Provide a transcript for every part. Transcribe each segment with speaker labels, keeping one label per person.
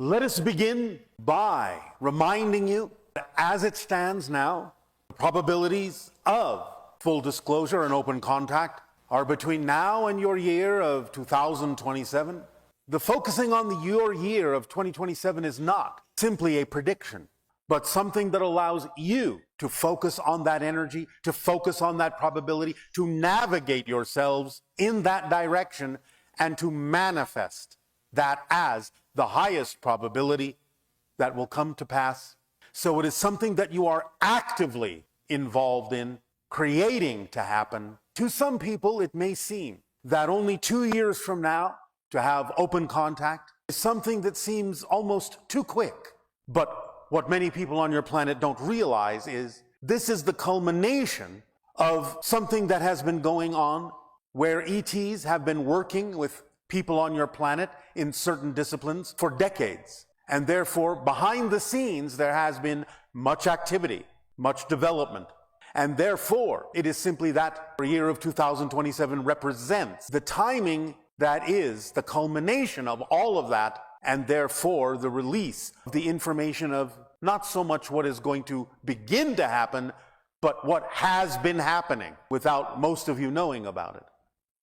Speaker 1: Let us begin by reminding you that as it stands now, the probabilities of full disclosure and open contact are between now and your year of 2027. The focusing on your year of 2027 is not simply a prediction, but something that allows you to focus on that energy, to focus on that probability, to navigate yourselves in that direction, and to manifest that as the highest probability that will come to pass. So it is something that you are actively involved in creating to happen. To some people, it may seem that only 2 years from now to have open contact is something that seems almost too quick. But what many people on your planet don't realize is this is the culmination of something that has been going on, where ETs have been working with people on your planet in certain disciplines for decades. And therefore, behind the scenes, there has been much activity, much development. And therefore, it is simply that the year of 2027 represents the timing that is the culmination of all of that, and therefore the release of the information of not so much what is going to begin to happen, but what has been happening without most of you knowing about it.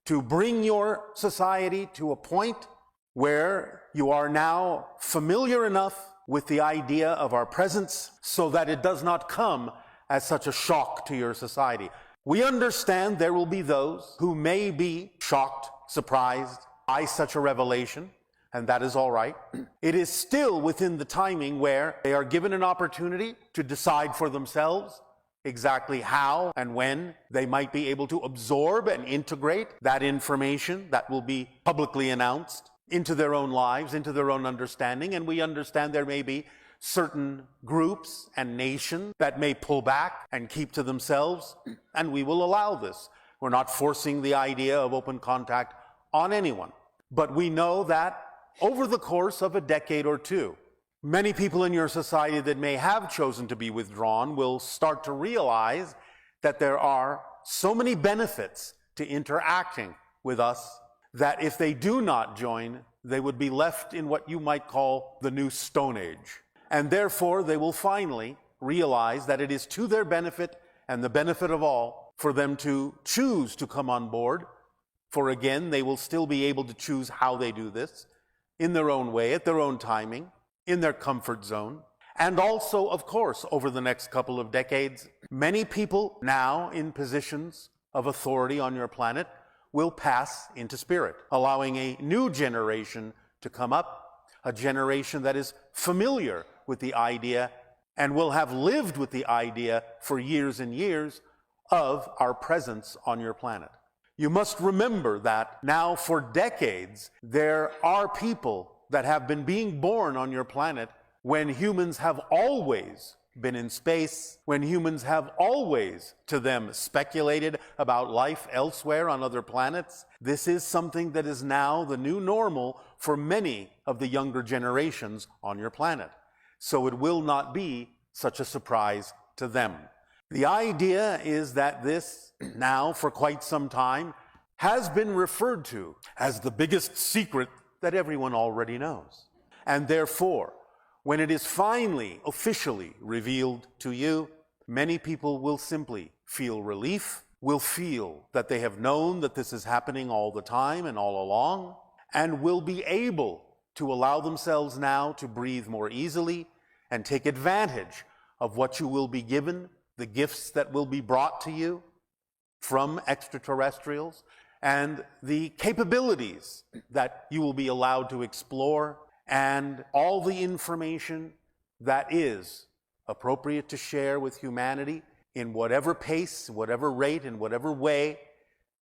Speaker 1: To bring your society to a point where you are now familiar enough with the idea of our presence so that it does not come as such a shock to your society. We understand there will be those who may be shocked, surprised by such a revelation, and that is all right. It is still within the timing where they are given an opportunity to decide for themselves exactly how and when they might be able to absorb and integrate that information that will be publicly announced into their own lives, into their own understanding. And we understand there may be certain groups and nations that may pull back and keep to themselves, and we will allow this. We're not forcing the idea of open contact on anyone. But we know that over the course of a decade or two, many people in your society that may have chosen to be withdrawn will start to realize that there are so many benefits to interacting with us that if they do not join, they would be left in what you might call the new Stone Age. And therefore, they will finally realize that it is to their benefit and the benefit of all for them to choose to come on board. For again, they will still be able to choose how they do this in their own way, at their own timing, in their comfort zone. And also, of course, over the next couple of decades, many people now in positions of authority on your planet will pass into spirit, allowing a new generation to come up, a generation that is familiar with the idea and will have lived with the idea for years and years of our presence on your planet. You must remember that now for decades, there are people that have been being born on your planet when humans have always been in space, when humans have always, to them, speculated about life elsewhere on other planets. This is something that is now the new normal for many of the younger generations on your planet. So it will not be such a surprise to them. The idea is that this, now for quite some time, has been referred to as the biggest secret that everyone already knows. And therefore, when it is finally officially revealed to you, many people will simply feel relief, will feel that they have known that this is happening all the time and all along, and will be able to allow themselves now to breathe more easily and take advantage of what you will be given, the gifts that will be brought to you from extraterrestrials, and the capabilities that you will be allowed to explore, and all the information that is appropriate to share with humanity in whatever pace, whatever rate, in whatever way.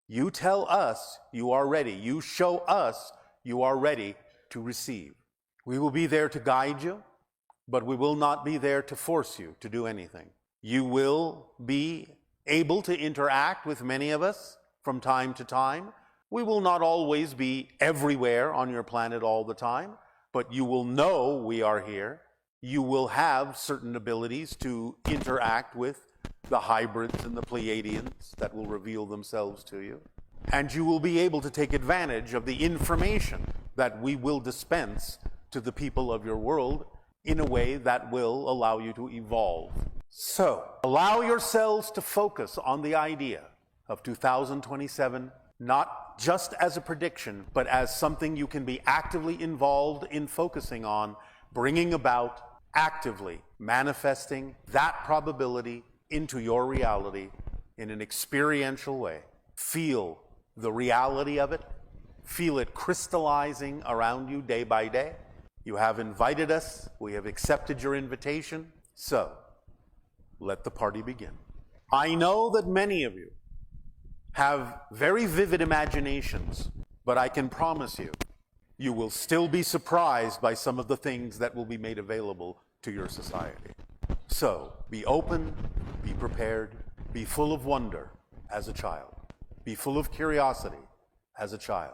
Speaker 1: You tell us you are ready. You show us you are ready to receive. We will be there to guide you, but we will not be there to force you to do anything. You will be able to interact with many of us from time to time. We will not always be everywhere on your planet all the time, but you will know we are here. You will have certain abilities to interact with the hybrids and the Pleiadians that will reveal themselves to you. And you will be able to take advantage of the information that we will dispense to the people of your world in a way that will allow you to evolve. So, allow yourselves to focus on the idea of 2027, not just as a prediction, but as something you can be actively involved in focusing on, bringing about, actively manifesting that probability into your reality in an experiential way. Feel the reality of it. Feel it crystallizing around you day by day. You have invited us. We have accepted your invitation. So, let the party begin. I know that many of you have very vivid imaginations, but I can promise you, you will still be surprised by some of the things that will be made available to your society. So, be open, be prepared, be full of wonder as a child. Be full of curiosity as a child.